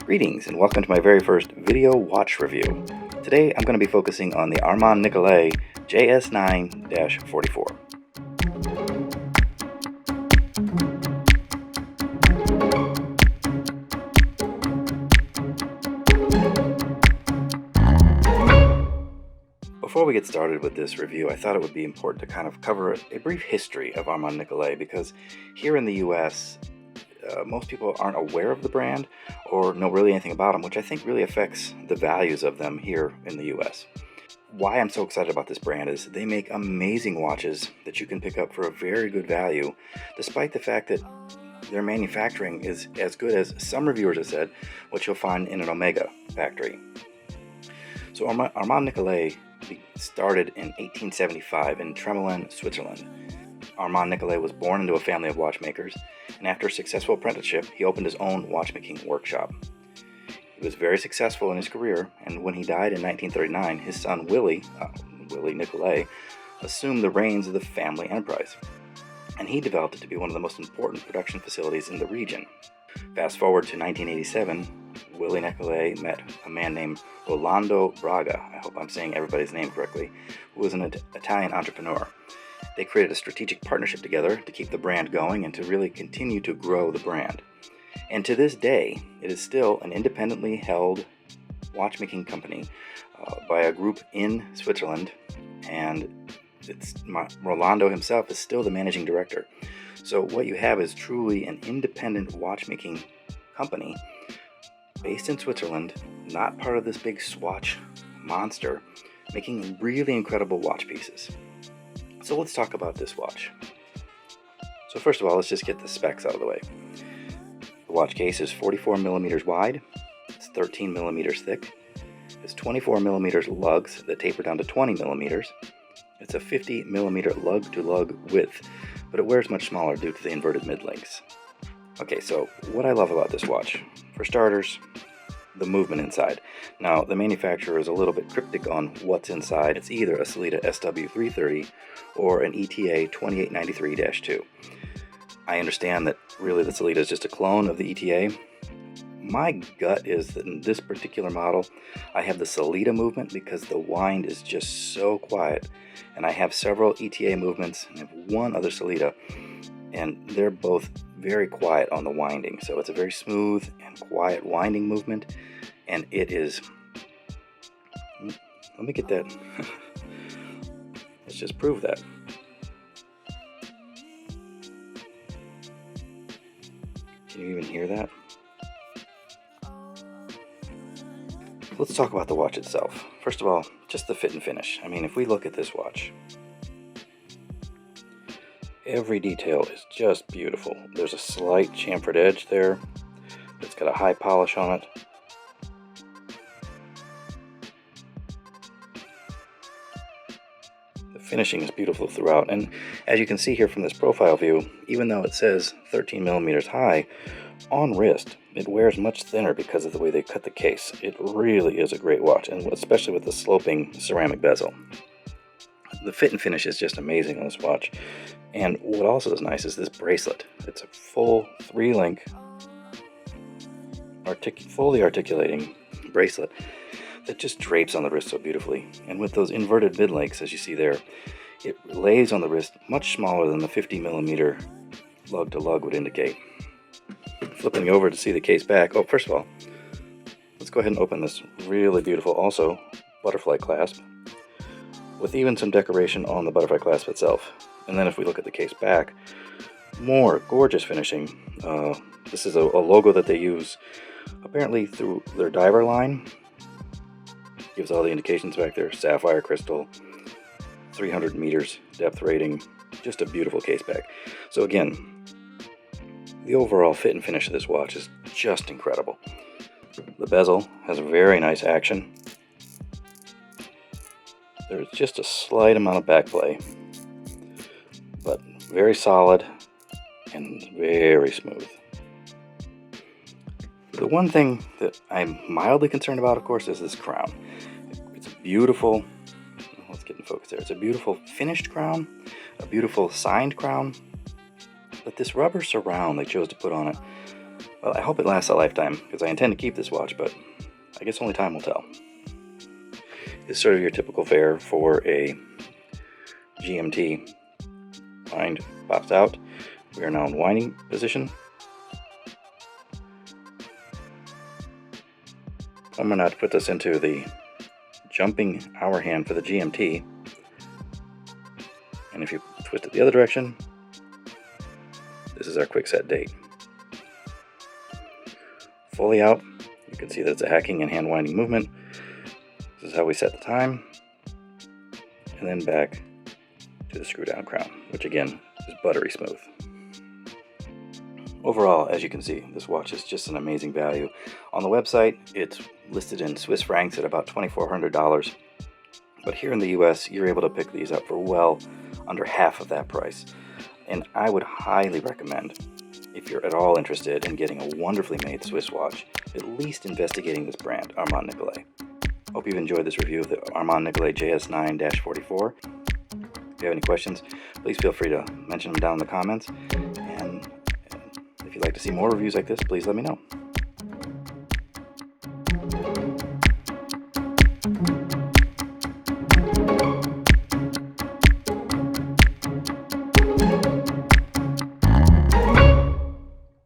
Greetings and welcome to my very first video watch review. Today I'm going to be focusing on the Armand Nicolet JS9-44. Before we get started with this review, I thought it would be important to kind of cover a brief history of Armand Nicolet, because here in the US, most people aren't aware of the brand or know really anything about them, which I think really affects the values of them here in the US. Why I'm so excited about this brand is they make amazing watches that you can pick up for a very good value, despite the fact that their manufacturing is as good as some reviewers have said what you'll find in an Omega factory. So Armand Nicolet started in 1875 in Tremelin, Switzerland. Armand Nicolet was born into a family of watchmakers, and after a successful apprenticeship, he opened his own watchmaking workshop. He was very successful in his career, and when he died in 1939, his son Willie Nicolet, assumed the reins of the family enterprise, and he developed it to be one of the most important production facilities in the region. Fast forward to 1987, Willie Nicolet met a man named Rolando Braga, I hope I'm saying everybody's name correctly, who was an Italian entrepreneur. They created a strategic partnership together to keep the brand going and to really continue to grow the brand. And to this day, it is still an independently held watchmaking company by a group in Switzerland, and Rolando himself is still the managing director. So what you have is truly an independent watchmaking company based in Switzerland, not part of this big Swatch monster, making really incredible watch pieces. So let's talk about this watch. So first of all, let's just get the specs out of the way. The watch case is 44 millimeters wide, it's 13 millimeters thick, it's 24 millimeters lugs that taper down to 20 millimeters. It's a 50 millimeter lug-to-lug width, but it wears much smaller due to the inverted mid-links. Okay, so what I love about this watch, for starters, the movement inside. Now, the manufacturer is a little bit cryptic on what's inside. It's either a Sellita SW330 or an ETA 2893-2. I understand that really the Sellita is just a clone of the ETA. My gut is that in this particular model, I have the Sellita movement because the wind is just so quiet. And I have several ETA movements, and I have one other Sellita, and they're both very quiet on the winding. So it's a very smooth and quiet winding movement, and it is, let me get that, let's just prove that. Can you even hear that? Let's talk about the watch itself. First of all, just the fit and finish. I mean, if we look at this watch, every detail is just beautiful. There's a slight chamfered edge there. It's got a high polish on it. The finishing is beautiful throughout, and as you can see here from this profile view, even though it says 13 millimeters high, on wrist, it wears much thinner because of the way they cut the case. It really is a great watch, and especially with the sloping ceramic bezel. The fit and finish is just amazing on this watch. And what also is nice is this bracelet. It's a full 3-link, fully articulating bracelet that just drapes on the wrist so beautifully. And with those inverted mid-links, as you see there, it lays on the wrist much smaller than the 50 millimeter lug-to-lug would indicate. Flipping over to see the case back. Oh, first of all, let's go ahead and open this really beautiful, also, butterfly clasp, with even some decoration on the butterfly clasp itself. And then if we look at the case back, more gorgeous finishing. This is a logo that they use apparently through their diver line. Gives all the indications back there. Sapphire crystal, 300 meters depth rating. Just a beautiful case back. So again, the overall fit and finish of this watch is just incredible. The bezel has a very nice action. There's just a slight amount of backplay, but very solid and very smooth. The one thing that I'm mildly concerned about, of course, is this crown. It's a beautiful, let's get in focus there. It's a beautiful finished crown, a beautiful signed crown, but this rubber surround they chose to put on it, Well, I hope it lasts a lifetime, because I intend to keep this watch, but I guess only time will tell. It's sort of your typical fare for a GMT. Wind pops out. We are now in winding position. I'm going to put this into the jumping hour hand for the GMT. And if you twist it the other direction, this is our quick set date. Fully out, you can see that it's a hacking and hand winding movement. This is how we set the time. And then back to the screw down crown, which again is buttery smooth. Overall, as you can see, this watch is just an amazing value. On the website, it's listed in Swiss francs at about $2,400. But here in the US, you're able to pick these up for well under half of that price. And I would highly recommend, if you're at all interested in getting a wonderfully made Swiss watch, at least investigating this brand, Armand Nicolet. Hope you've enjoyed this review of the Armand Nicolet JS9-44. If you have any questions, please feel free to mention them down in the comments. And if you'd like to see more reviews like this, please let me know.